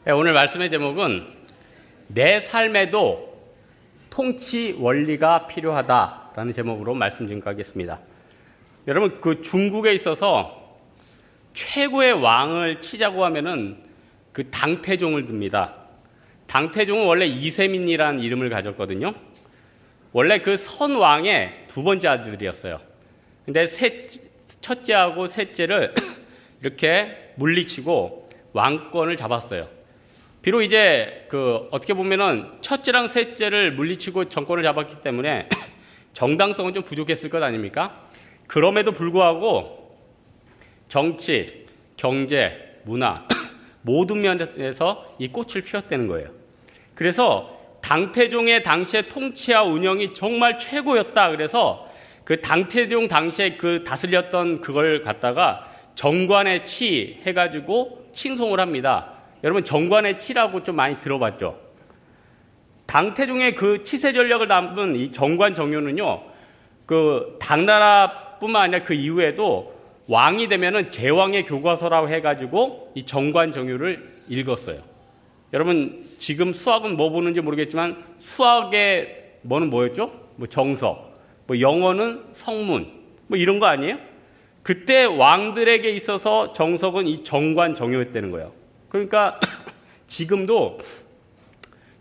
오늘 말씀의 제목은 내 삶에도 통치 원리가 필요하다라는 제목으로 말씀 증거하겠습니다. 여러분, 그 중국에 있어서 최고의 왕을 치자고 하면은 그 당태종을 듭니다. 당태종은 원래 이세민이라는 이름을 가졌거든요. 원래 그 선왕의 두 번째 아들이었어요. 근데 첫째하고 셋째를 이렇게 물리치고 왕권을 잡았어요. 비록 이제 어떻게 보면은 첫째랑 셋째를 물리치고 정권을 잡았기 때문에 정당성은 좀 부족했을 것 아닙니까? 그럼에도 불구하고 정치, 경제, 문화 모든 면에서 이 꽃을 피웠다는 거예요. 그래서 당태종의 당시의 통치와 운영이 정말 최고였다. 그래서 그 당태종 당시에 그 다스렸던 그걸 갖다가 정관의 치 해가지고 칭송을 합니다. 여러분, 정관의 치라고 좀 많이 들어봤죠? 당태종의 그 치세 전략을 담은 이 정관 정효는요, 그 당나라뿐만 아니라 그 이후에도 왕이 되면은 제왕의 교과서라고 해가지고 이 정관 정효를 읽었어요. 여러분, 지금 수학은 뭐 보는지 모르겠지만 수학의 뭐는 뭐였죠? 뭐 정서, 뭐 영어는 성문, 뭐 이런 거 아니에요? 그때 왕들에게 있어서 정석은 이 정관 정효였다는 거예요. 그러니까 지금도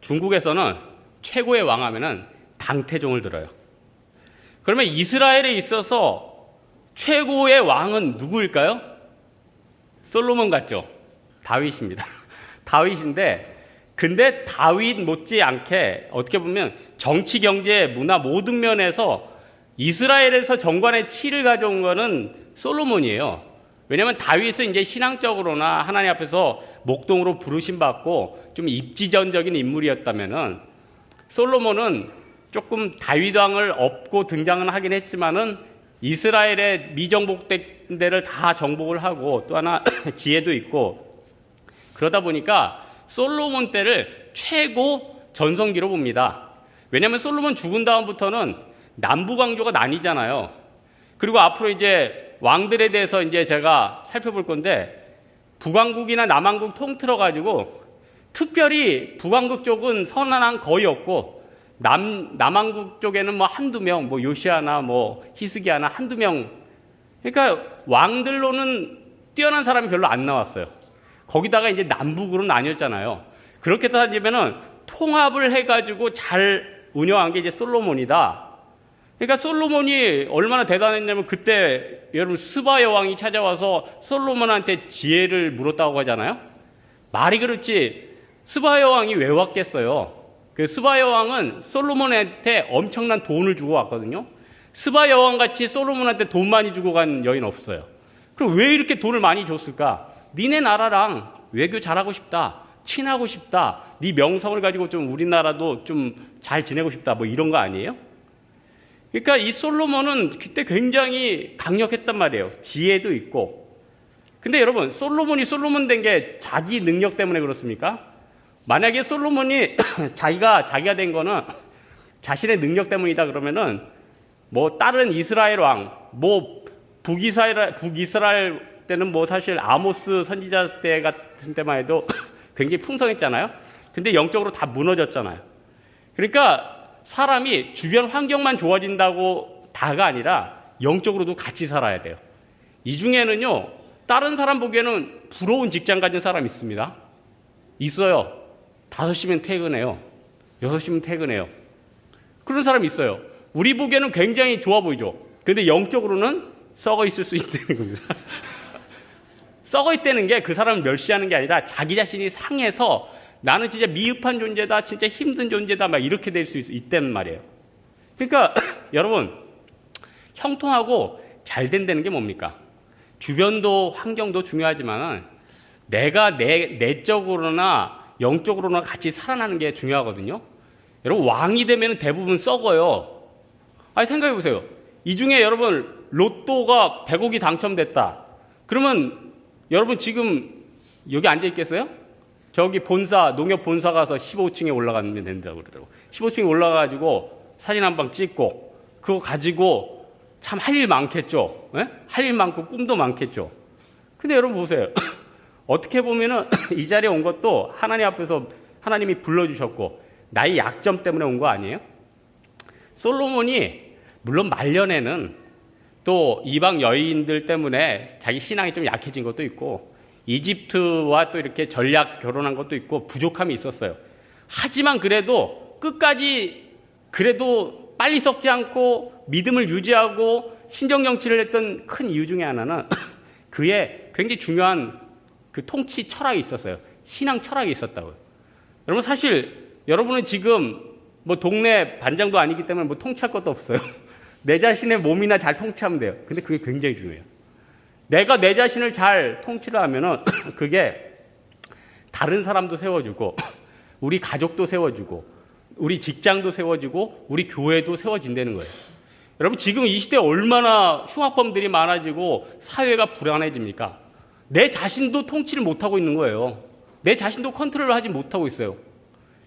중국에서는 최고의 왕 하면은 당태종을 들어요. 그러면 이스라엘에 있어서 최고의 왕은 누구일까요? 솔로몬 같죠? 다윗입니다. 다윗인데, 근데 다윗 못지않게 어떻게 보면 정치, 경제, 문화 모든 면에서 이스라엘에서 정관의 치를 가져온 거는 솔로몬이에요. 왜냐하면 다윗은 이제 신앙적으로나 하나님 앞에서 목동으로 부르심 받고 좀 입지전적인 인물이었다면은 솔로몬은 조금 다윗 왕을 업고 등장은 하긴 했지만은 이스라엘의 미정복된 데를 다 정복을 하고 또 하나 지혜도 있고 그러다 보니까 솔로몬 때를 최고 전성기로 봅니다. 왜냐하면 솔로몬 죽은 다음부터는 남부 왕조가 나뉘잖아요. 그리고 앞으로 이제 왕들에 대해서 이제 제가 살펴볼 건데 북왕국이나 남왕국 통틀어 가지고 특별히 북왕국 쪽은 선한 왕 거의 없고 남왕국 쪽에는 뭐 한두 명, 뭐 요시아나 뭐 히스기야나 한두 명, 그러니까 왕들로는 뛰어난 사람이 별로 안 나왔어요. 거기다가 이제 남북으로 나뉘었잖아요. 그렇게 따지면은 통합을 해가지고 잘 운영한 게 이제 솔로몬이다. 그러니까 솔로몬이 얼마나 대단했냐면 그때 여러분 스바 여왕이 찾아와서 솔로몬한테 지혜를 물었다고 하잖아요. 말이 그렇지 스바 여왕이 왜 왔겠어요? 그 스바 여왕은 솔로몬한테 엄청난 돈을 주고 왔거든요. 스바 여왕 같이 솔로몬한테 돈 많이 주고 간 여인 없어요. 그럼 왜 이렇게 돈을 많이 줬을까? 니네 나라랑 외교 잘하고 싶다, 친하고 싶다, 네 명성을 가지고 좀 우리나라도 좀 잘 지내고 싶다, 뭐 이런 거 아니에요? 그러니까 이 솔로몬은 그때 굉장히 강력했단 말이에요. 지혜도 있고. 근데 여러분, 솔로몬이 솔로몬 된 게 자기 능력 때문에 그렇습니까? 만약에 솔로몬이 자기가 된 거는 자신의 능력 때문이다 그러면은 뭐 다른 이스라엘 왕, 뭐 북이스라엘 때는 뭐 사실 아모스 선지자 때 같은 때만 해도 굉장히 풍성했잖아요. 근데 영적으로 다 무너졌잖아요. 그러니까 사람이 주변 환경만 좋아진다고 다가 아니라 영적으로도 같이 살아야 돼요. 이 중에는요, 다른 사람 보기에는 부러운 직장 가진 사람 있습니다. 있어요. 5시면 퇴근해요. 6시면 퇴근해요. 그런 사람 있어요. 우리 보기에는 굉장히 좋아 보이죠. 근데 영적으로는 썩어 있을 수 있다는 겁니다. 썩어 있다는 게 그 사람을 멸시하는 게 아니라 자기 자신이 상해서 나는 진짜 미흡한 존재다, 진짜 힘든 존재다, 막 이렇게 될 수 있단 말이에요. 그러니까 여러분, 형통하고 잘 된다는 게 뭡니까? 주변도 환경도 중요하지만 내가 내적으로나 영적으로나 같이 살아나는 게 중요하거든요. 여러분, 왕이 되면 대부분 썩어요. 아니, 생각해 보세요. 이 중에 여러분 로또가 100억이 당첨됐다. 그러면 여러분 지금 여기 앉아 있겠어요? 저기 농협 본사 가서 15층에 올라가면 된다고 그러더라고. 15층에 올라가가지고 사진 한 방 찍고 그거 가지고 참 할 일 많겠죠. 네? 할 일 많고 꿈도 많겠죠. 근데 여러분 보세요. 어떻게 보면은 이 자리에 온 것도 하나님 앞에서 하나님이 불러주셨고 나의 약점 때문에 온 거 아니에요? 솔로몬이 물론 말년에는 또 이방 여인들 때문에 자기 신앙이 좀 약해진 것도 있고 이집트와 또 이렇게 전략 결혼한 것도 있고 부족함이 있었어요. 하지만 그래도 끝까지 그래도 빨리 썩지 않고 믿음을 유지하고 신정 정치를 했던 큰 이유 중에 하나는 그의 굉장히 중요한 그 통치 철학이 있었어요. 신앙 철학이 있었다고요. 여러분 사실 여러분은 지금 뭐 동네 반장도 아니기 때문에 뭐 통치할 것도 없어요. 내 자신의 몸이나 잘 통치하면 돼요. 근데 그게 굉장히 중요해요. 내가 내 자신을 잘 통치를 하면은 그게 다른 사람도 세워주고 우리 가족도 세워주고 우리 직장도 세워지고 우리 교회도 세워진다는 거예요. 여러분 지금 이 시대에 얼마나 흉악범들이 많아지고 사회가 불안해집니까? 내 자신도 통치를 못하고 있는 거예요. 내 자신도 컨트롤을 하지 못하고 있어요.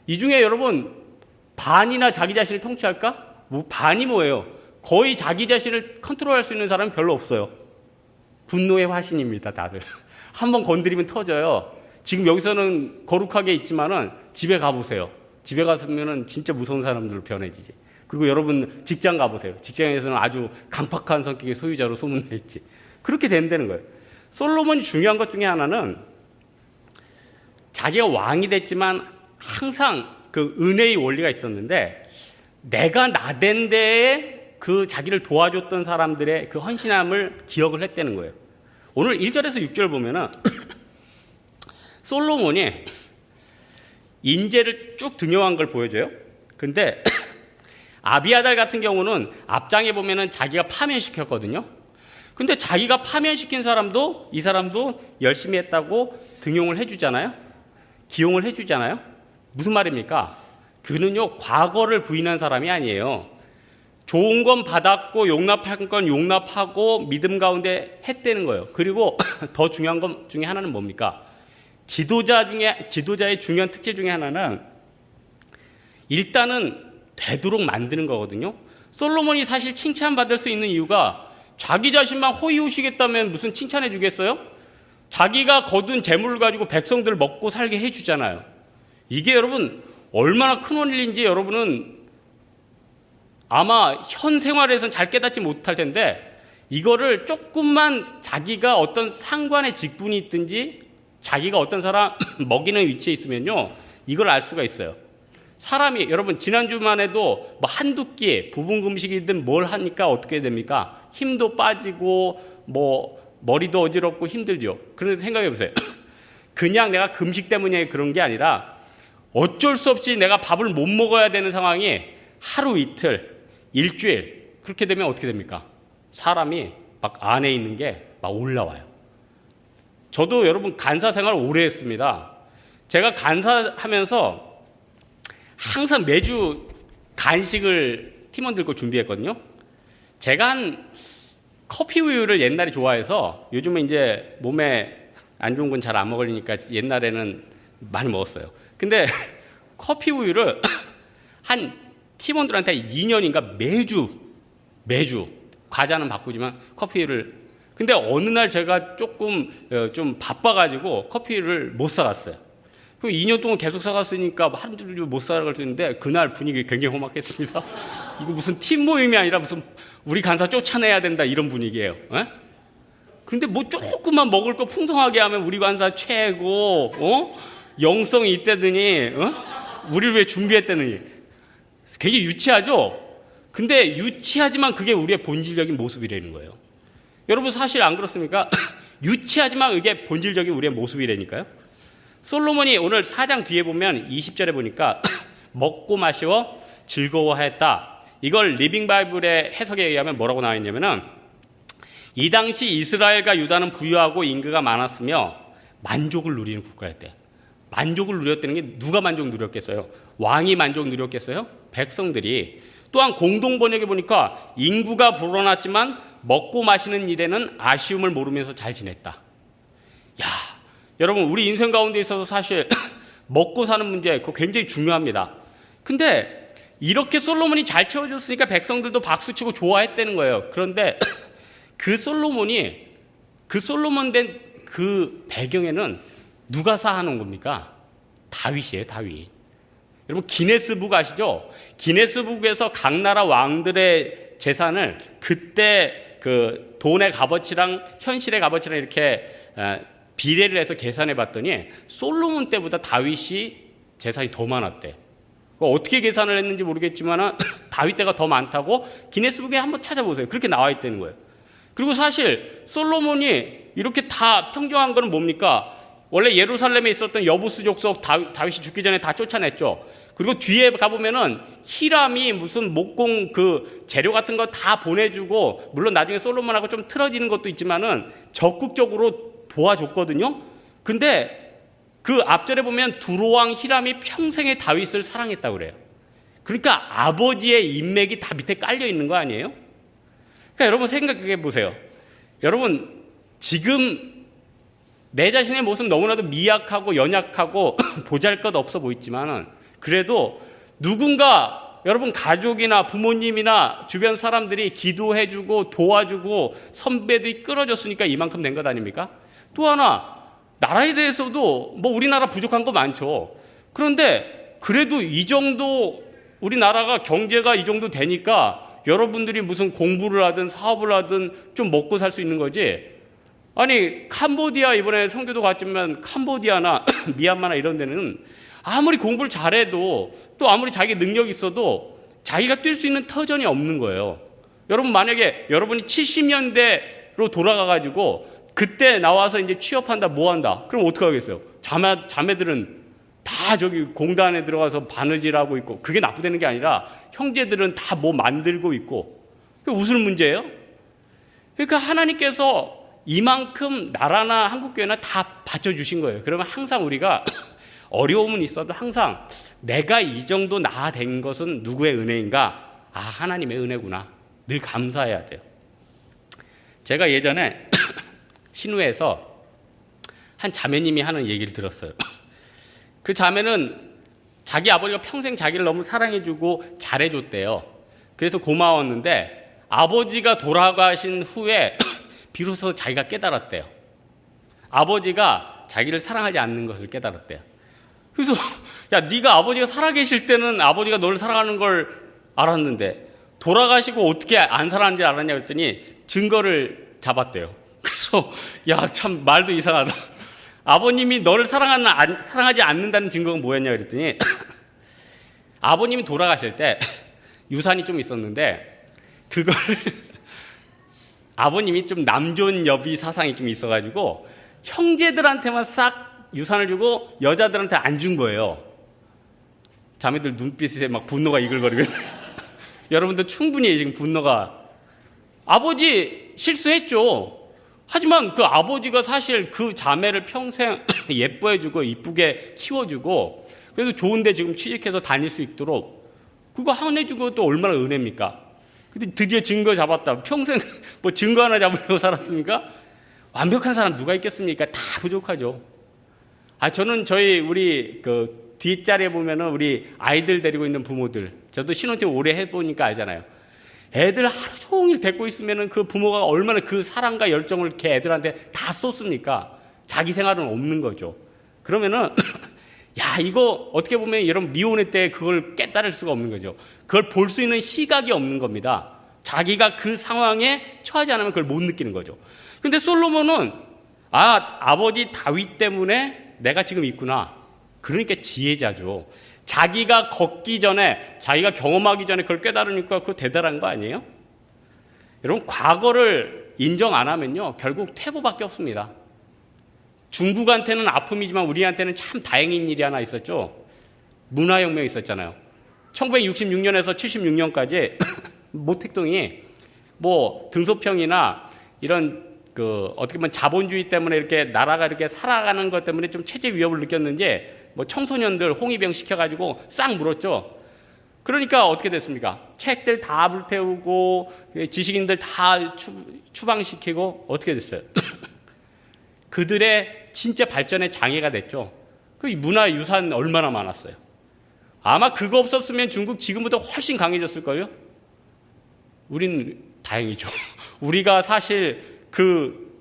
이 중에 여러분 반이나 자기 자신을 통치할까? 뭐 반이 뭐예요? 거의 자기 자신을 컨트롤할 수 있는 사람은 별로 없어요. 분노의 화신입니다, 다들. 한번 건드리면 터져요. 지금 여기서는 거룩하게 있지만은 집에 가보세요. 집에 갔으면은 진짜 무서운 사람들로 변해지지. 그리고 여러분 직장 가보세요. 직장에서는 아주 강팍한 성격의 소유자로 소문나 있지. 그렇게 된다는 거예요. 솔로몬이 중요한 것 중에 하나는 자기가 왕이 됐지만 항상 그 은혜의 원리가 있었는데 내가 나된 데에 그 자기를 도와줬던 사람들의 그 헌신함을 기억을 했다는 거예요. 오늘 1절에서 6절 보면은 솔로몬이 인재를 쭉 등용한 걸 보여줘요. 근데 아비아달 같은 경우는 앞장에 보면은 자기가 파면시켰거든요. 근데 자기가 파면시킨 사람도 이 사람도 열심히 했다고 등용을 해주잖아요. 기용을 해주잖아요. 무슨 말입니까? 그는요 과거를 부인한 사람이 아니에요. 좋은 건 받았고 용납한 건 용납하고 믿음 가운데 했다는 거예요. 그리고 더 중요한 것 중에 하나는 뭡니까? 지도자의 중요한 특질 중에 하나는 일단은 되도록 만드는 거거든요. 솔로몬이 사실 칭찬받을 수 있는 이유가 자기 자신만 호의호식했다면 무슨 칭찬해 주겠어요? 자기가 거둔 재물을 가지고 백성들 먹고 살게 해주잖아요. 이게 여러분 얼마나 큰 원리인지 여러분은 아마 현 생활에서는 잘 깨닫지 못할 텐데 이거를 조금만 자기가 어떤 상관의 직분이 있든지 자기가 어떤 사람 먹이는 위치에 있으면요 이걸 알 수가 있어요. 사람이 여러분 지난주만 해도 뭐 한두 끼 부분 금식이든 뭘 하니까 어떻게 됩니까? 힘도 빠지고 뭐 머리도 어지럽고 힘들죠. 그런데 생각해 보세요. 그냥 내가 금식 때문에 그런 게 아니라 어쩔 수 없이 내가 밥을 못 먹어야 되는 상황이 하루 이틀 일주일 그렇게 되면 어떻게 됩니까? 사람이 막 안에 있는 게 막 올라와요. 저도 여러분 간사 생활 오래 했습니다. 제가 간사하면서 항상 매주 간식을 팀원들 거 준비했거든요. 제가 한 커피 우유를 옛날에 좋아해서 요즘은 이제 몸에 안 좋은 건 잘 안 먹으니까 옛날에는 많이 먹었어요. 근데 커피 우유를 한 팀원들한테 2년인가 매주 과자는 바꾸지만 커피를 근데 어느 날 제가 조금 좀 바빠가지고 커피를 못 사갔어요. 그럼 2년 동안 계속 사갔으니까 하루도 못 사갔는데 그날 분위기 굉장히 험악했습니다. 이거 무슨 팀 모임이 아니라 무슨 우리 간사 쫓아내야 된다 이런 분위기예요. 에? 근데 뭐 조금만 먹을 거 풍성하게 하면 우리 간사 최고, 영성이 있다더니, 우리를 왜 준비했다느니. 굉장히 유치하죠? 근데 유치하지만 그게 우리의 본질적인 모습이라는 거예요. 여러분 사실 안 그렇습니까? 유치하지만 이게 본질적인 우리의 모습이라니까요. 솔로몬이 오늘 4장 뒤에 보면 20절에 보니까 먹고 마시고 즐거워했다. 이걸 리빙 바이블의 해석에 의하면 뭐라고 나와 있냐면은 이 당시 이스라엘과 유다는 부유하고 인구가 많았으며 만족을 누리는 국가였대. 만족을 누렸다는 게 누가 만족 누렸겠어요? 왕이 만족 누렸겠어요? 백성들이. 또한 공동 번역에 보니까 인구가 불어났지만 먹고 마시는 일에는 아쉬움을 모르면서 잘 지냈다. 야, 여러분 우리 인생 가운데 있어서 사실 먹고 사는 문제 그거 굉장히 중요합니다. 근데 이렇게 솔로몬이 잘 채워줬으니까 백성들도 박수치고 좋아했다는 거예요. 그런데 그 솔로몬 된 그 배경에는 누가 쌓아놓은 겁니까? 다윗이에요, 다윗. 여러분 기네스북 아시죠? 기네스북에서 각 나라 왕들의 재산을 그때 그 돈의 값어치랑 현실의 값어치랑 이렇게 비례를 해서 계산해 봤더니 솔로몬 때보다 다윗이 재산이 더 많았대. 어떻게 계산을 했는지 모르겠지만 다윗 때가 더 많다고 기네스북에 한번 찾아보세요. 그렇게 나와 있다는 거예요. 그리고 사실 솔로몬이 이렇게 다 평정한 거는 뭡니까? 원래 예루살렘에 있었던 여부스 족속 다윗이 죽기 전에 다 쫓아냈죠. 그리고 뒤에 가보면은 히람이 무슨 목공 그 재료 같은 거 다 보내주고, 물론 나중에 솔로몬하고 좀 틀어지는 것도 있지만은 적극적으로 도와줬거든요. 근데 그 앞절에 보면 두로왕 히람이 평생에 다윗을 사랑했다고 그래요. 그러니까 아버지의 인맥이 다 밑에 깔려 있는 거 아니에요? 그러니까 여러분 생각해 보세요. 여러분 지금 내 자신의 모습 너무나도 미약하고 연약하고 보잘것없어 보이지만은 그래도 누군가 여러분 가족이나 부모님이나 주변 사람들이 기도해주고 도와주고 선배들이 끌어줬으니까 이만큼 된 것 아닙니까? 또 하나 나라에 대해서도 뭐 우리나라 부족한 거 많죠. 그런데 그래도 이 정도 우리나라가 경제가 이 정도 되니까 여러분들이 무슨 공부를 하든 사업을 하든 좀 먹고 살 수 있는 거지. 아니 캄보디아 이번에 선교도 갔지만 캄보디아나 미얀마나 이런 데는 아무리 공부를 잘해도 또 아무리 자기 능력이 있어도 자기가 뛸 수 있는 터전이 없는 거예요. 여러분 만약에 여러분이 70년대로 돌아가가지고 그때 나와서 이제 취업한다 뭐 한다 그럼 어떡하겠어요? 자매들은 다 저기 공단에 들어가서 바느질하고 있고, 그게 나쁘다는 게 아니라 형제들은 다 뭐 만들고 있고, 그게 무슨 문제예요? 그러니까 하나님께서 이만큼 나라나 한국교회나 다 받쳐주신 거예요. 그러면 항상 우리가 어려움은 있어도 항상 내가 이 정도 나아된 것은 누구의 은혜인가? 아, 하나님의 은혜구나. 늘 감사해야 돼요. 제가 예전에 신우에서 한 자매님이 하는 얘기를 들었어요. 그 자매는 자기 아버지가 평생 자기를 너무 사랑해주고 잘해줬대요. 그래서 고마웠는데 아버지가 돌아가신 후에 비로소 자기가 깨달았대요. 아버지가 자기를 사랑하지 않는 것을 깨달았대요. 그래서 야, 네가 아버지가 살아계실 때는 아버지가 너를 사랑하는 걸 알았는데 돌아가시고 어떻게 안 사랑하는지 알았냐 그랬더니 증거를 잡았대요. 그래서 야, 참 말도 이상하다. 아버님이 너를 사랑하지 않는다는 증거가 뭐였냐 그랬더니 아버님이 돌아가실 때 유산이 좀 있었는데 그거를 아버님이 좀 남존여비 사상이 좀 있어가지고 형제들한테만 싹 유산을 주고 여자들한테 안 준 거예요. 자매들 눈빛에 막 분노가 이글거리고 여러분들 충분히 지금 분노가, 아버지 실수했죠. 하지만 그 아버지가 사실 그 자매를 평생 예뻐해주고 이쁘게 키워주고 그래도 좋은데 지금 취직해서 다닐 수 있도록 그거 해주고 또 얼마나 은혜입니까? 근데 드디어 증거 잡았다. 평생 뭐 증거 하나 잡으려고 살았습니까? 완벽한 사람 누가 있겠습니까? 다 부족하죠. 저는 우리 그 뒷자리에 보면은 우리 아이들 데리고 있는 부모들, 저도 신혼팀 오래 해보니까 알잖아요. 애들 하루 종일 데리고 있으면은 그 부모가 얼마나 그 사랑과 열정을 걔 애들한테 다 쏟습니까? 자기 생활은 없는 거죠. 그러면은 야, 이거 어떻게 보면 이런 미혼의 때 그걸 깨달을 수가 없는 거죠. 그걸 볼 수 있는 시각이 없는 겁니다. 자기가 그 상황에 처하지 않으면 그걸 못 느끼는 거죠. 근데 솔로몬은 아버지 다윗 때문에 내가 지금 있구나. 그러니까 지혜자죠. 자기가 걷기 전에, 자기가 경험하기 전에 그걸 깨달으니까 그거 대단한 거 아니에요? 여러분, 과거를 인정 안 하면요, 결국 퇴보밖에 없습니다. 중국한테는 아픔이지만 우리한테는 참 다행인 일이 하나 있었죠. 문화혁명이 있었잖아요. 1966년에서 76년까지 모택동이 뭐 등소평이나 이런 어떻게 보면 자본주의 때문에 이렇게 나라가 이렇게 살아가는 것 때문에 좀 체제 위협을 느꼈는지 뭐 청소년들 홍위병 시켜가지고 싹 물었죠. 그러니까 어떻게 됐습니까? 책들 다 불태우고 지식인들 다 추방시키고 어떻게 됐어요? 그들의 진짜 발전의 장애가 됐죠. 그 문화유산 얼마나 많았어요. 아마 그거 없었으면 중국 지금보다 훨씬 강해졌을걸요? 우린 다행이죠. 우리가 사실 그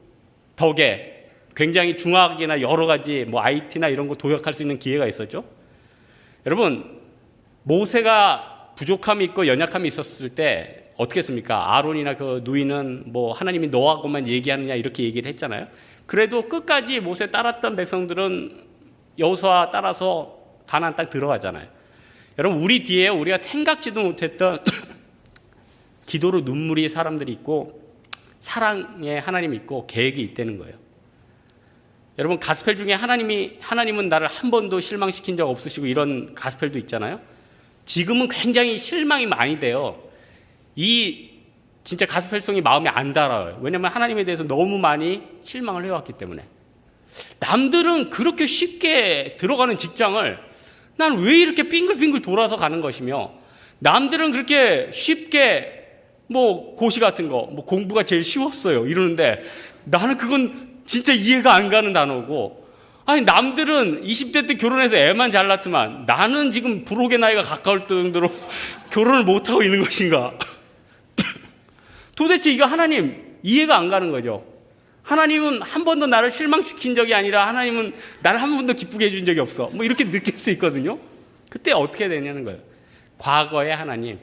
덕에 굉장히 중화학이나 여러 가지 뭐 IT나 이런 거 도약할 수 있는 기회가 있었죠. 여러분, 모세가 부족함이 있고 연약함이 있었을 때 어떻게 했습니까? 아론이나 그 누이는 뭐 하나님이 너하고만 얘기하느냐 이렇게 얘기를 했잖아요. 그래도 끝까지 모세 따랐던 백성들은 여호수아 따라서 가나안 땅 들어가잖아요. 여러분, 우리 뒤에 우리가 생각지도 못했던 기도로 눈물이 사람들이 있고 사랑에 하나님이 있고 계획이 있다는 거예요. 여러분, 가스펠 중에 하나님은 나를 한 번도 실망시킨 적 없으시고 이런 가스펠도 있잖아요. 지금은 굉장히 실망이 많이 돼요. 이 진짜 가스펠송이 마음에 안 달아요. 왜냐하면 하나님에 대해서 너무 많이 실망을 해왔기 때문에. 남들은 그렇게 쉽게 들어가는 직장을 난 왜 이렇게 빙글빙글 돌아서 가는 것이며, 남들은 그렇게 쉽게 뭐 고시 같은 거, 뭐 공부가 제일 쉬웠어요 이러는데 나는 그건 진짜 이해가 안 가는 단어고, 아니 남들은 20대 때 결혼해서 애만 잘 낳지만 나는 지금 부록의 나이가 가까울 정도로 결혼을 못하고 있는 것인가. 도대체 이거 하나님 이해가 안 가는 거죠. 하나님은 한 번도 나를 실망시킨 적이 아니라 하나님은 나를 한 번도 기쁘게 해준 적이 없어, 뭐 이렇게 느낄 수 있거든요. 그때 어떻게 되냐는 거예요. 과거의 하나님,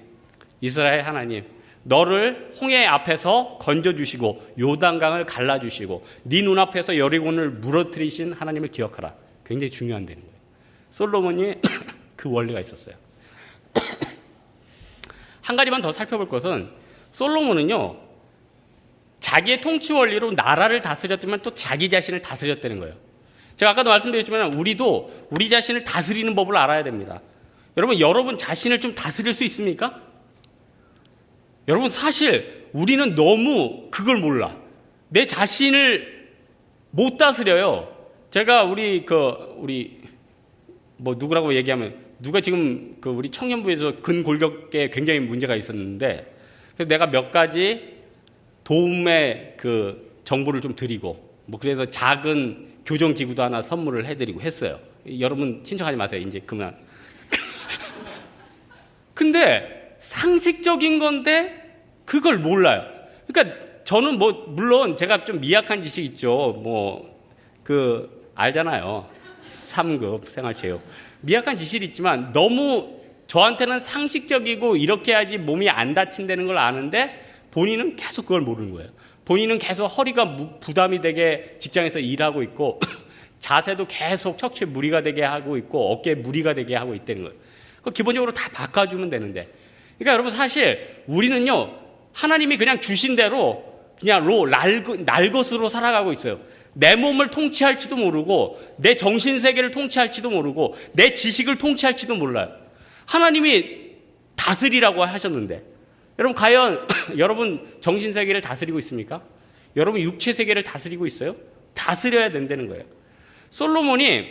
이스라엘 하나님, 너를 홍해 앞에서 건져주시고 요단강을 갈라주시고 네 눈앞에서 여리고를 무너뜨리신 하나님을 기억하라. 굉장히 중요한 데는 거예요. 솔로몬이 그 원리가 있었어요. 한 가지만 더 살펴볼 것은, 솔로몬은요 자기의 통치 원리로 나라를 다스렸지만 또 자기 자신을 다스렸다는 거예요. 제가 아까도 말씀드렸지만 우리도 우리 자신을 다스리는 법을 알아야 됩니다. 여러분 자신을 좀 다스릴 수 있습니까? 여러분, 사실 우리는 너무 그걸 몰라. 내 자신을 못 다스려요. 제가 우리 뭐 누구라고 얘기하면, 누가 지금 그 우리 청년부에서 근골격에 굉장히 문제가 있었는데, 그래서 내가 몇 가지 도움의 그 정보를 좀 드리고, 뭐 그래서 작은 교정 기구도 하나 선물을 해드리고 했어요. 여러분 신청하지 마세요. 이제 그만. 근데 상식적인 건데 그걸 몰라요. 그러니까 저는 뭐 물론 제가 좀 미약한 지식 있죠. 뭐 그 알잖아요. 3급 생활체육. 미약한 지식이 있지만 너무 저한테는 상식적이고 이렇게 해야지 몸이 안 다친다는 걸 아는데 본인은 계속 그걸 모르는 거예요. 본인은 계속 허리가 부담이 되게 직장에서 일하고 있고 자세도 계속 척추에 무리가 되게 하고 있고 어깨에 무리가 되게 하고 있다는 거예요. 기본적으로 다 바꿔주면 되는데, 그러니까 여러분 사실 우리는요 하나님이 그냥 주신 대로 그냥 날 것으로 살아가고 있어요. 내 몸을 통치할지도 모르고 내 정신세계를 통치할지도 모르고 내 지식을 통치할지도 몰라요. 하나님이 다스리라고 하셨는데, 여러분 과연 여러분 정신세계를 다스리고 있습니까? 여러분 육체세계를 다스리고 있어요? 다스려야 된다는 거예요. 솔로몬이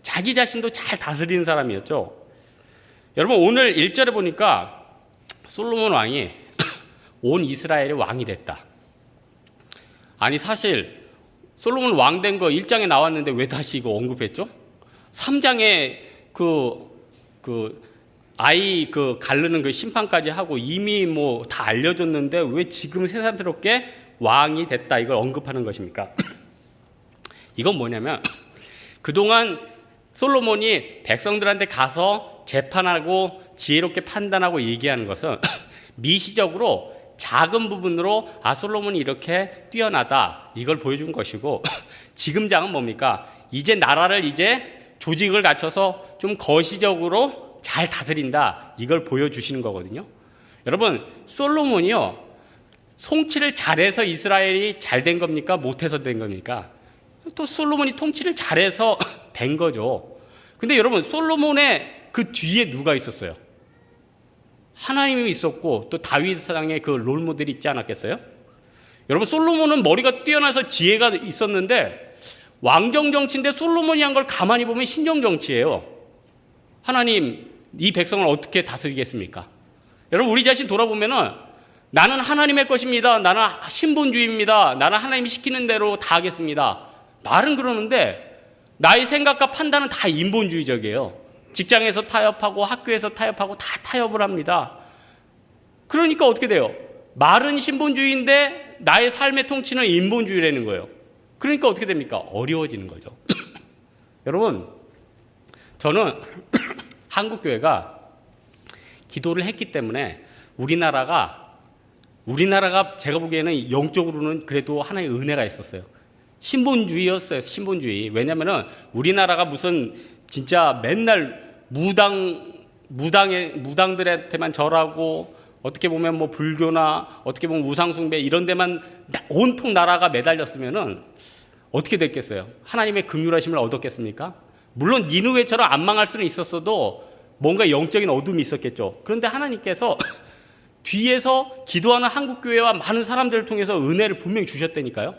자기 자신도 잘 다스리는 사람이었죠. 여러분 오늘 1절에 보니까 솔로몬 왕이 온 이스라엘의 왕이 됐다. 아니 사실 솔로몬 왕 된 거 1장에 나왔는데 왜 다시 이거 언급했죠? 3장에 아이 가르는 그 심판까지 하고 이미 뭐 다 알려줬는데 왜 지금 새삼스럽게 왕이 됐다 이걸 언급하는 것입니까? 이건 뭐냐면 그동안 솔로몬이 백성들한테 가서 재판하고 지혜롭게 판단하고 얘기하는 것은 미시적으로 작은 부분으로 솔로몬이 이렇게 뛰어나다 이걸 보여준 것이고, 지금 장은 뭡니까? 이제 나라를 이제 조직을 갖춰서 좀 거시적으로 잘 다스린다 이걸 보여주시는 거거든요. 여러분 솔로몬이요 통치를 잘해서 이스라엘이 잘 된 겁니까? 못해서 된 겁니까? 또 솔로몬이 통치를 잘해서 된 거죠. 근데 여러분 솔로몬의 그 뒤에 누가 있었어요? 하나님이 있었고 또 다윗상의 그 롤모델이 있지 않았겠어요? 여러분 솔로몬은 머리가 뛰어나서 지혜가 있었는데 왕정 정치인데 솔로몬이 한 걸 가만히 보면 신정 정치예요. 하나님 이 백성을 어떻게 다스리겠습니까? 여러분 우리 자신 돌아보면은 나는 하나님의 것입니다. 나는 신분주의입니다. 나는 하나님이 시키는 대로 다 하겠습니다. 말은 그러는데 나의 생각과 판단은 다 인본주의적이에요. 직장에서 타협하고 학교에서 타협하고 다 타협을 합니다. 그러니까 어떻게 돼요? 말은 신본주의인데 나의 삶의 통치는 인본주의라는 거예요. 그러니까 어떻게 됩니까? 어려워지는 거죠. 여러분, 저는 한국교회가 기도를 했기 때문에 우리나라가 제가 보기에는 영적으로는 그래도 하나의 은혜가 있었어요. 신본주의였어요. 신본주의. 왜냐면은 우리나라가 무슨 진짜 맨날 무당들한테만 절하고, 어떻게 보면 뭐 불교나 어떻게 보면 우상숭배 이런 데만 온통 나라가 매달렸으면은 어떻게 됐겠어요? 하나님의 긍휼하심을 얻었겠습니까? 물론 니느웨처럼 안 망할 수는 있었어도 뭔가 영적인 어둠이 있었겠죠. 그런데 하나님께서 뒤에서 기도하는 한국교회와 많은 사람들을 통해서 은혜를 분명히 주셨다니까요.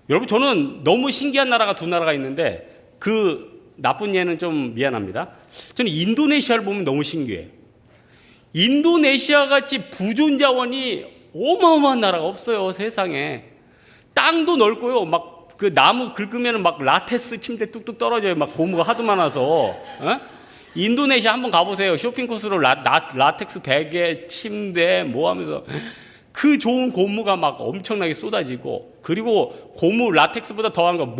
여러분, 저는 너무 신기한 나라가 두 나라가 있는데, 그 나쁜 예는 좀 미안합니다. 저는 인도네시아를 보면 너무 신기해요. 인도네시아 같이 부존자원이 어마어마한 나라가 없어요, 세상에. 땅도 넓고요. 막 그 나무 긁으면 막 라테스 침대 뚝뚝 떨어져요. 막 고무가 하도 많아서. 어? 인도네시아 한번 가보세요. 쇼핑 코스로 라텍스 베개, 침대 뭐 하면서 그 좋은 고무가 막 엄청나게 쏟아지고, 그리고 고무 라텍스보다 더한 거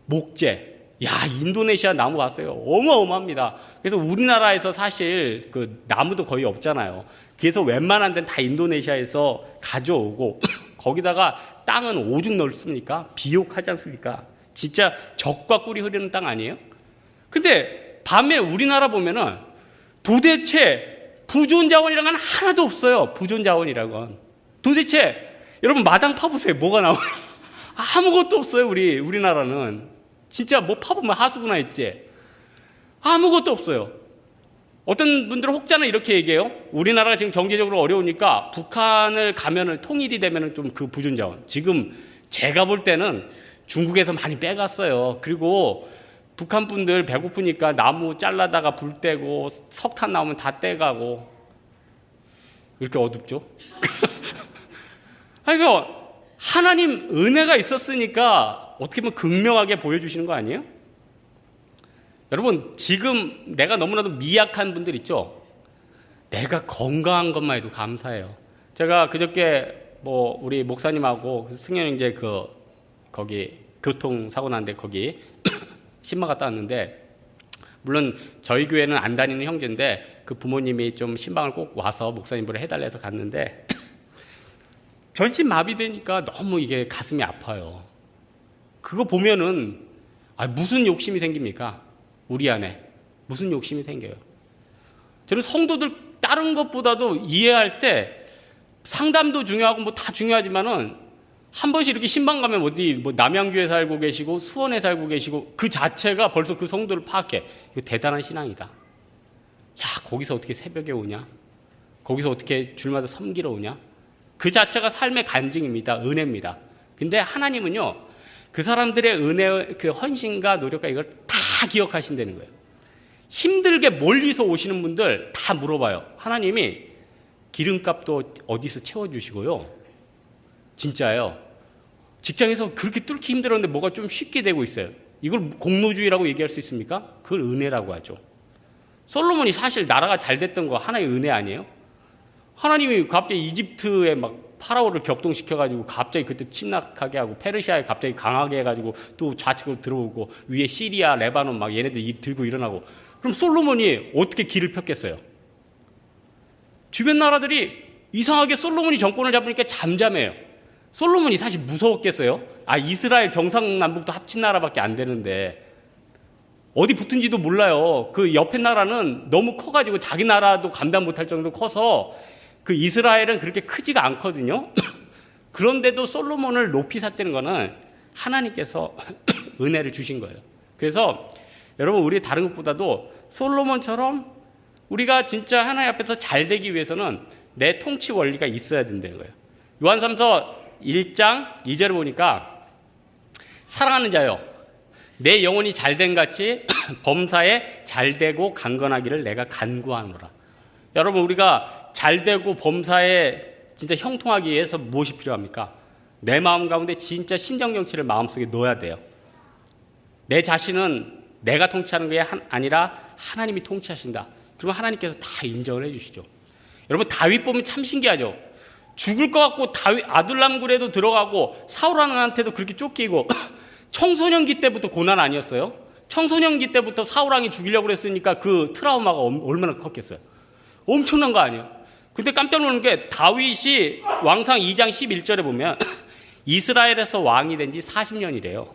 목재. 야, 인도네시아 나무 봤어요. 어마어마합니다. 그래서 우리나라에서 사실 그 나무도 거의 없잖아요. 그래서 웬만한 데는 다 인도네시아에서 가져오고 거기다가 땅은 오죽 넓습니까? 비옥하지 않습니까? 진짜 적과 꿀이 흐르는 땅 아니에요? 근데 반면에 우리나라 보면은 도대체 부존자원이라는 건 하나도 없어요. 부존자원이라는 건. 도대체 여러분 마당 파보세요. 뭐가 나와요? 아무것도 없어요. 우리나라는. 진짜 뭐 파보면 하수구나 있지. 아무것도 없어요. 어떤 분들은 혹자는 이렇게 얘기해요. 우리나라가 지금 경제적으로 어려우니까 북한을 가면은 통일이 되면은 좀 그 부존자원. 지금 제가 볼 때는 중국에서 많이 빼갔어요. 그리고 북한 분들 배고프니까 나무 잘라다가 불 떼고 석탄 나오면 다 떼가고. 이렇게 어둡죠? 그러니까 하나님 은혜가 있었으니까 어떻게 보면 극명하게 보여주시는 거 아니에요? 여러분, 지금 내가 너무나도 미약한 분들 있죠? 내가 건강한 것만 해도 감사해요. 제가 그저께 뭐 우리 목사님하고 승현 이제 거기 교통사고 났는데 거기 신방 갔다 왔는데, 물론 저희 교회는 안 다니는 형제인데 그 부모님이 좀 신방을 꼭 와서 목사님 보러 해달라 해서 갔는데 전신 마비되니까 너무 이게 가슴이 아파요. 그거 보면은 무슨 욕심이 생깁니까? 우리 안에 무슨 욕심이 생겨요? 저는 성도들 다른 것보다도 이해할 때 상담도 중요하고 뭐 다 중요하지만은 한 번씩 이렇게 신방 가면 어디 뭐 남양주에 살고 계시고 수원에 살고 계시고 그 자체가 벌써 그 성도를 파악해. 이거 대단한 신앙이다. 야, 거기서 어떻게 새벽에 오냐? 거기서 어떻게 주일마다 섬기러 오냐? 그 자체가 삶의 간증입니다. 은혜입니다. 근데 하나님은요, 그 사람들의 은혜, 그 헌신과 노력과 이걸 다 기억하신다는 거예요. 힘들게 멀리서 오시는 분들 다 물어봐요. 하나님이 기름값도 어디서 채워주시고요. 진짜예요. 직장에서 그렇게 뚫기 힘들었는데 뭐가 좀 쉽게 되고 있어요. 이걸 공로주의라고 얘기할 수 있습니까? 그걸 은혜라고 하죠. 솔로몬이 사실 나라가 잘 됐던 거 하나의 은혜 아니에요? 하나님이 갑자기 이집트에 막 파라오를 격동시켜가지고 갑자기 그때 침략하게 하고 페르시아에 갑자기 강하게 해가지고 또 좌측으로 들어오고 위에 시리아, 레바논 막 얘네들 들고 일어나고. 그럼 솔로몬이 어떻게 길을 폈겠어요? 주변 나라들이 이상하게 솔로몬이 정권을 잡으니까 잠잠해요. 솔로몬이 사실 무서웠겠어요? 이스라엘 경상남북도 합친 나라밖에 안 되는데 어디 붙은지도 몰라요. 그 옆에 나라는 너무 커가지고 자기 나라도 감당 못할 정도로 커서 그 이스라엘은 그렇게 크지가 않거든요. 그런데도 솔로몬을 높이 샀다는 거는 하나님께서 은혜를 주신 거예요. 그래서 여러분, 우리 다른 것보다도 솔로몬처럼 우리가 진짜 하나님 앞에서 잘 되기 위해서는 내 통치 원리가 있어야 된다는 거예요. 요한삼서 1장 2절을 보니까 사랑하는 자여, 내 영혼이 잘된 같이 범사에 잘되고 강건하기를 내가 간구하노라. 여러분, 우리가 잘되고 범사에 진짜 형통하기 위해서 무엇이 필요합니까? 내 마음 가운데 진짜 신정경치를 마음속에 넣어야 돼요. 내 자신은 내가 통치하는 게 아니라 하나님이 통치하신다. 그러면 하나님께서 다 인정을 해주시죠. 여러분, 다윗 보면 참 신기하죠. 죽을 것 같고 다윗 아둘람 굴에도 들어가고 사울 왕한테도 그렇게 쫓기고 청소년기 때부터 고난 아니었어요? 청소년기 때부터 사울 왕이 죽이려고 그랬으니까 그 트라우마가 얼마나 컸겠어요? 엄청난 거 아니에요? 근데 깜짝 놀란 게 다윗이 왕상 2장 11절에 보면 이스라엘에서 왕이 된 지 40년이래요.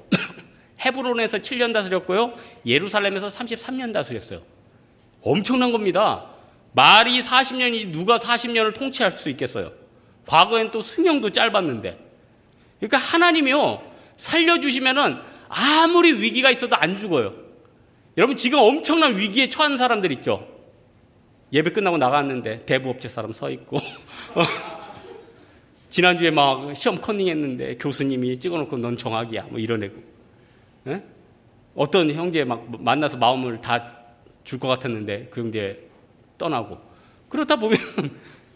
헤브론에서 7년 다스렸고요. 예루살렘에서 33년 다스렸어요. 엄청난 겁니다. 말이 40년이지 누가 40년을 통치할 수 있겠어요? 과거엔 또 수명도 짧았는데. 그러니까 하나님이요, 살려주시면은 아무리 위기가 있어도 안 죽어요. 여러분, 지금 엄청난 위기에 처한 사람들 있죠? 예배 끝나고 나갔는데 대부업체 사람 서 있고 지난주에 막 시험 컨닝했는데 교수님이 찍어놓고 넌 정학이야 뭐 이러내고, 예? 어떤 형제 막 만나서 마음을 다 줄 것 같았는데 그 형제 떠나고, 그러다 보면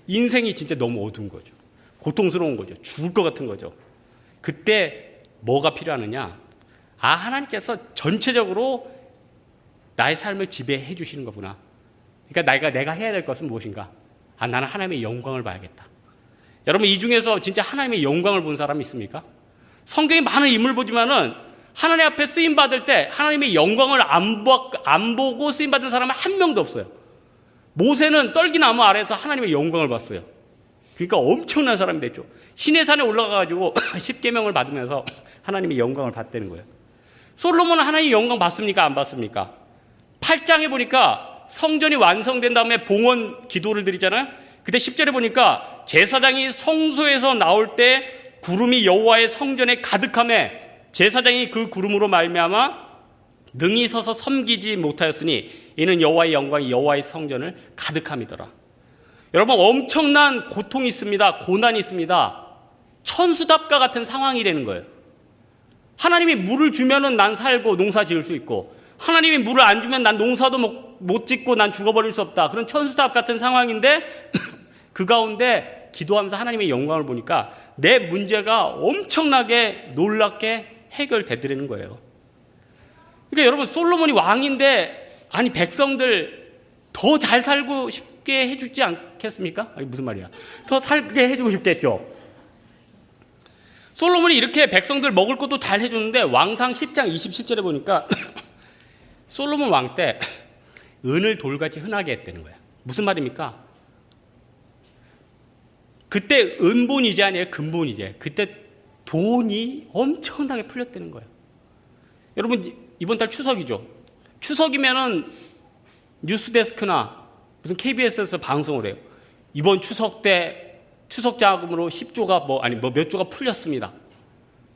인생이 진짜 너무 어두운 거죠. 고통스러운 거죠. 죽을 것 같은 거죠. 그때 뭐가 필요하느냐? 하나님께서 전체적으로 나의 삶을 지배해 주시는 거구나. 그러니까 내가 해야 될 것은 무엇인가? 나는 하나님의 영광을 봐야겠다. 여러분, 이 중에서 진짜 하나님의 영광을 본 사람이 있습니까? 성경에 많은 인물 보지만은 하나님 앞에 쓰임 받을 때 하나님의 영광을 안 보고 쓰임 받은 사람은 한 명도 없어요. 모세는 떨기나무 아래에서 하나님의 영광을 봤어요. 그러니까 엄청난 사람이 됐죠. 시내산에 올라가가지고 십계명을 받으면서 하나님의 영광을 봤다는 거예요. 솔로몬은 하나님의 영광 봤습니까? 안 봤습니까? 8장에 보니까 성전이 완성된 다음에 봉헌 기도를 드리잖아요. 그때 10절에 보니까 제사장이 성소에서 나올 때 구름이 여호와의 성전에 가득하며 제사장이 그 구름으로 말미암아 능히 서서 섬기지 못하였으니 이는 여호와의 영광이 여호와의 성전을 가득함이더라. 여러분, 엄청난 고통이 있습니다. 고난이 있습니다. 천수답과 같은 상황이라는 거예요. 하나님이 물을 주면은 난 살고 농사 지을 수 있고, 하나님이 물을 안 주면 난 농사도 못 짓고 난 죽어버릴 수 없다. 그런 천수답 같은 상황인데 그 가운데 기도하면서 하나님의 영광을 보니까 내 문제가 엄청나게 놀랍게 해결되더라는 거예요. 그러니까 여러분, 솔로몬이 왕인데 아니 백성들 더 잘 살고 싶게 해주지 않겠습니까? 아니, 무슨 말이야? 더 살게 해주고 싶겠죠. 솔로몬이 이렇게 백성들 먹을 것도 잘 해주는데 왕상 10장 27절에 보니까 솔로몬 왕 때 은을 돌같이 흔하게 했다는 거야. 무슨 말입니까? 그때 은본이제 아니에요? 금본이제. 그때 돈이 엄청나게 풀렸다는 거예요. 여러분, 이번 달 추석이죠. 추석이면은 뉴스데스크나 무슨 KBS에서 방송을 해요. 이번 추석 때 추석 자금으로 10조가 몇 조가 풀렸습니다.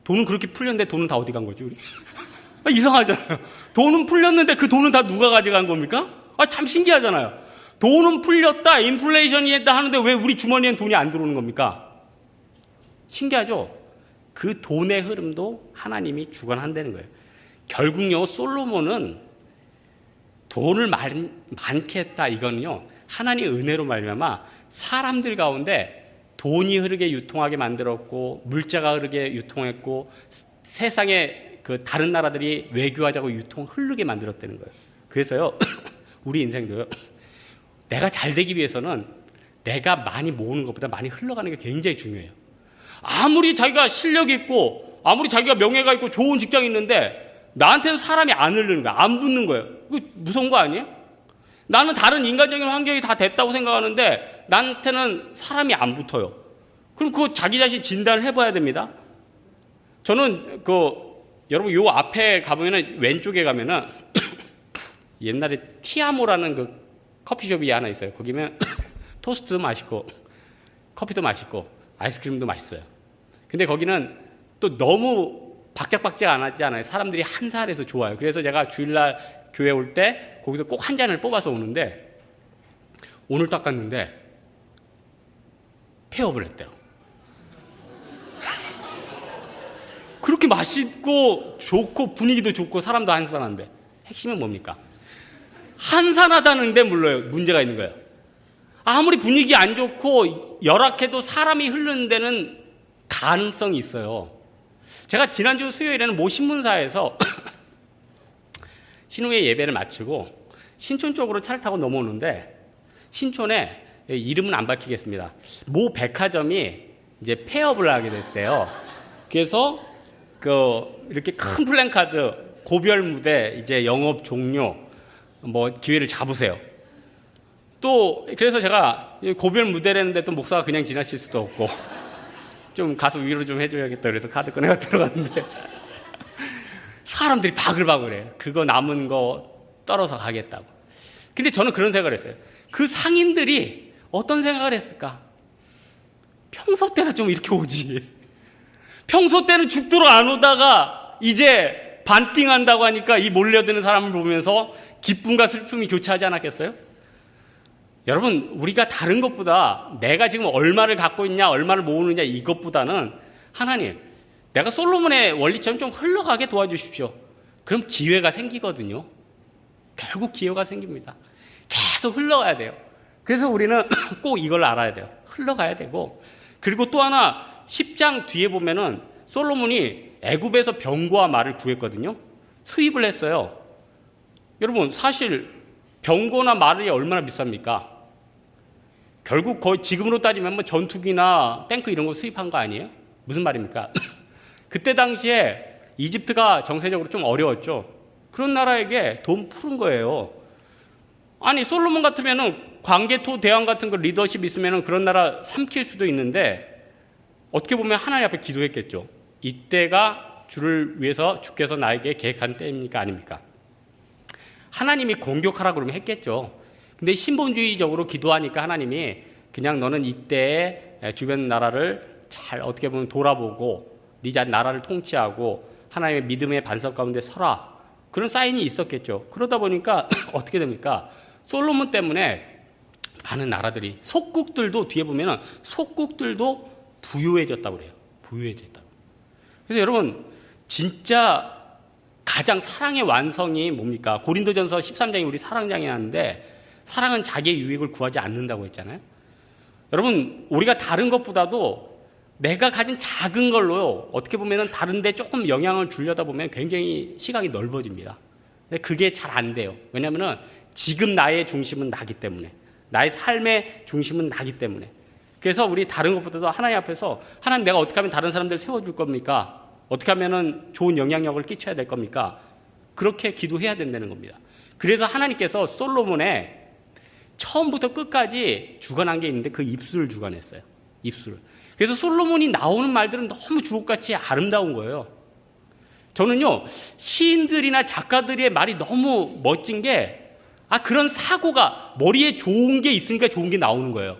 돈은 그렇게 풀렸는데 돈은 다 어디 간 거지, 우리? 이상하잖아요. 돈은 풀렸는데 그 돈은 다 누가 가져간 겁니까? 참 신기하잖아요. 돈은 풀렸다, 인플레이션이 했다 하는데 왜 우리 주머니엔 돈이 안 들어오는 겁니까? 신기하죠? 그 돈의 흐름도 하나님이 주관한다는 거예요. 결국요, 솔로몬은 돈을 많게 했다, 이거는요, 하나님의 은혜로 말미암아 사람들 가운데 돈이 흐르게 유통하게 만들었고, 물자가 흐르게 유통했고, 세상에 그 다른 나라들이 외교하자고 흐르게 만들었다는 거예요. 그래서요, 우리 인생도요, 내가 잘 되기 위해서는 내가 많이 모으는 것보다 많이 흘러가는 게 굉장히 중요해요. 아무리 자기가 실력이 있고, 아무리 자기가 명예가 있고 좋은 직장이 있는데 나한테는 사람이 안 흐르는 거야. 안 붙는 거예요. 이거 무서운 거 아니에요? 나는 다른 인간적인 환경이 다 됐다고 생각하는데 나한테는 사람이 안 붙어요. 그럼 그거 자기 자신 진단을 해봐야 됩니다. 저는 여러분 요 앞에 가보면은, 왼쪽에 가면은 옛날에 티아모라는 그 커피숍이 하나 있어요. 거기면 토스트도 맛있고 커피도 맛있고 아이스크림도 맛있어요. 근데 거기는 또 너무 박작박작 안 하지 않아요. 사람들이 한살해서 좋아요. 그래서 제가 주일날 교회 올 때 거기서 꼭 한 잔을 뽑아서 오는데, 오늘 닦았는데 폐업을 했대요. 그렇게 맛있고 좋고 분위기도 좋고 사람도 한산한데 핵심은 뭡니까? 한산하다는데 문제가 있는 거예요. 아무리 분위기 안 좋고 열악해도 사람이 흐르는 데는 가능성이 있어요. 제가 지난주 수요일에는 모 신문사에서 신우회 예배를 마치고 신촌 쪽으로 차를 타고 넘어오는데 신촌에 이름은 안 밝히겠습니다. 모 백화점이 이제 폐업을 하게 됐대요. 그래서 이렇게 큰 플랜카드 고별 무대 이제 영업 종료 뭐 기회를 잡으세요. 또 그래서 제가 고별 무대라는데 또 목사가 그냥 지나칠 수도 없고 좀 가서 위로 좀 해줘야겠다 그래서 카드 꺼내가 들어갔는데 사람들이 바글바글해요. 그거 남은 거 떨어서 가겠다고. 근데 저는 그런 생각을 했어요. 그 상인들이 어떤 생각을 했을까? 평소 때는 좀 이렇게 오지. 평소 때는 죽도록 안 오다가 이제 반띵한다고 하니까 이 몰려드는 사람을 보면서 기쁨과 슬픔이 교차하지 않았겠어요? 여러분, 우리가 다른 것보다 내가 지금 얼마를 갖고 있냐, 얼마를 모으느냐 이것보다는 하나님, 내가 솔로몬의 원리처럼 좀 흘러가게 도와주십시오. 그럼 기회가 생기거든요. 결국 기회가 생깁니다. 계속 흘러가야 돼요. 그래서 우리는 꼭 이걸 알아야 돼요. 흘러가야 되고, 그리고 또 하나 10장 뒤에 보면은 솔로몬이 애굽에서 병거와 말을 구했거든요. 수입을 했어요. 여러분, 사실 병거나 말이 얼마나 비쌉니까? 결국 거의 지금으로 따지면 뭐 전투기나 탱크 이런 거 수입한 거 아니에요? 무슨 말입니까? 그때 당시에 이집트가 정세적으로 좀 어려웠죠. 그런 나라에게 돈 푸른 거예요. 아니, 솔로몬 같으면은 광개토 대왕 같은 거 리더십 있으면은 그런 나라 삼킬 수도 있는데 어떻게 보면 하나님 앞에 기도했겠죠. 이때가 주를 위해서 주께서 나에게 계획한 때입니까? 아닙니까? 하나님이 공격하라 그러면 했겠죠. 근데 신본주의적으로 기도하니까 하나님이 그냥 너는 이때에 주변 나라를 잘 어떻게 보면 돌아보고 네 나라를 통치하고 하나님의 믿음의 반석 가운데 서라. 그런 사인이 있었겠죠. 그러다 보니까 어떻게 됩니까? 솔로몬 때문에 많은 나라들이 속국들도 뒤에 보면은 속국들도 부유해졌다고 그래요. 부유해졌다고. 그래서 여러분 진짜 가장 사랑의 완성이 뭡니까? 고린도전서 13장이 우리 사랑장이 하는데 사랑은 자기의 유익을 구하지 않는다고 했잖아요. 여러분 우리가 다른 것보다도 내가 가진 작은 걸로 어떻게 보면 다른 데 조금 영향을 주려다 보면 굉장히 시각이 넓어집니다. 근데 그게 잘 안 돼요. 왜냐하면 지금 나의 중심은 나기 때문에, 나의 삶의 중심은 나기 때문에. 그래서 우리 다른 것보다도 하나님 앞에서 하나님 내가 어떻게 하면 다른 사람들 세워줄 겁니까? 어떻게 하면 좋은 영향력을 끼쳐야 될 겁니까? 그렇게 기도해야 된다는 겁니다. 그래서 하나님께서 솔로몬의 처음부터 끝까지 주관한 게 있는데 그 입술을 주관했어요. 입술을. 그래서 솔로몬이 나오는 말들은 너무 주옥같이 아름다운 거예요. 저는요, 시인들이나 작가들의 말이 너무 멋진 게, 그런 사고가 머리에 좋은 게 있으니까 좋은 게 나오는 거예요.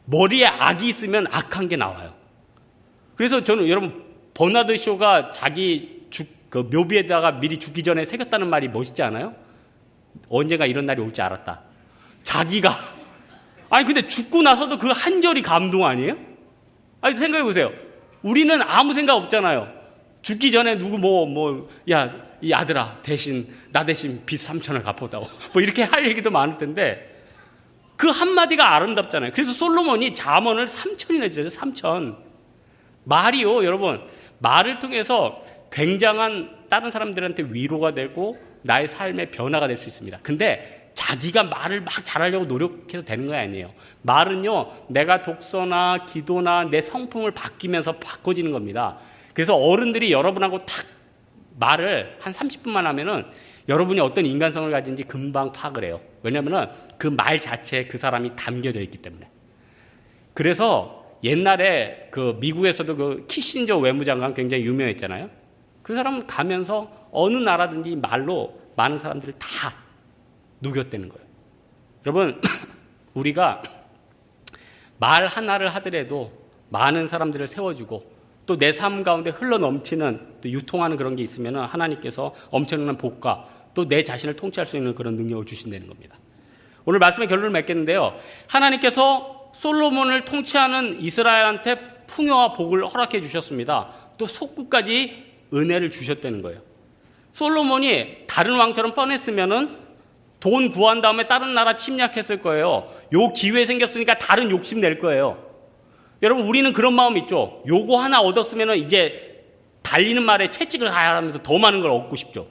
머리에 악이 있으면 악한 게 나와요. 그래서 저는 여러분, 버나드 쇼가 자기 그 묘비에다가 미리 죽기 전에 새겼다는 말이 멋있지 않아요? 언젠가 이런 날이 올 줄 알았다. 자기가. 아니, 근데 죽고 나서도 그 한 절이 감동 아니에요? 아니, 생각해 보세요. 우리는 아무 생각 없잖아요. 죽기 전에 누구 야, 이 아들아, 나 대신 빚 3천을 갚았다고. 뭐 이렇게 할 얘기도 많을 텐데, 그 한마디가 아름답잖아요. 그래서 솔로몬이 잠언을 3천이나 지었어요. 3천. 말이요, 여러분. 말을 통해서 굉장한 다른 사람들한테 위로가 되고 나의 삶의 변화가 될 수 있습니다. 근데 자기가 말을 막 잘하려고 노력해서 되는 거 아니에요. 말은요, 내가 독서나 기도나 내 성품을 바뀌면서 바꿔지는 겁니다. 그래서 어른들이 여러분하고 탁 말을 한 30분만 하면은 여러분이 어떤 인간성을 가진지 금방 파악을 해요. 왜냐하면 그 말 자체에 그 사람이 담겨져 있기 때문에. 그래서 옛날에 그 미국에서도 그 키신저 외무장관 굉장히 유명했잖아요. 그 사람은 가면서 어느 나라든지 말로 많은 사람들을 다 녹였다는 거예요. 여러분, 우리가 말 하나를 하더라도 많은 사람들을 세워주고 또 내 삶 가운데 흘러넘치는 또 유통하는 그런 게 있으면 하나님께서 엄청난 복과 또 내 자신을 통치할 수 있는 그런 능력을 주신다는 겁니다. 오늘 말씀의 결론을 맺겠는데요. 하나님께서 솔로몬을 통치하는 이스라엘한테 풍요와 복을 허락해 주셨습니다. 또 속국까지 은혜를 주셨다는 거예요. 솔로몬이 다른 왕처럼 뻔했으면은 돈 구한 다음에 다른 나라 침략했을 거예요. 요 기회 생겼으니까 다른 욕심 낼 거예요. 여러분, 우리는 그런 마음 있죠. 요거 하나 얻었으면 이제 달리는 말에 채찍을 가야 하면서 더 많은 걸 얻고 싶죠.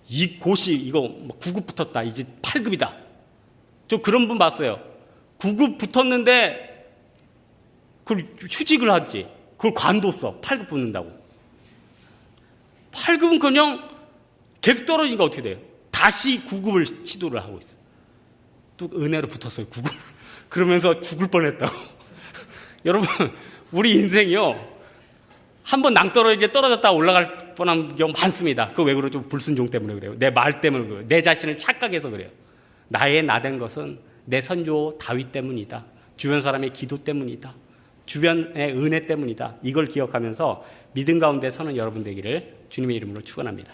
이 고시 이거 9급 붙었다. 이제 8급이다. 저 그런 분 봤어요. 9급 붙었는데 그걸 휴직을 하지. 그걸 관뒀어. 8급 붙는다고. 8급은 그냥 계속 떨어지니까 어떻게 돼요? 다시 9급을 시도를 하고 있어요. 또 은혜로 붙었어요. 9급. 그러면서 죽을 뻔했다고. 여러분, 우리 인생이요. 한번 낭떠러지에 떨어졌다 올라갈 뻔한 경우 많습니다. 그거 왜 그러죠? 불순종 때문에 그래요. 내 말 때문에 그래요. 내 자신을 착각해서 그래요. 나의 나된 것은 내 선조 다윗 때문이다. 주변 사람의 기도 때문이다. 주변의 은혜 때문이다. 이걸 기억하면서 믿음 가운데 서는 여러분 되기를 주님의 이름으로 축원합니다.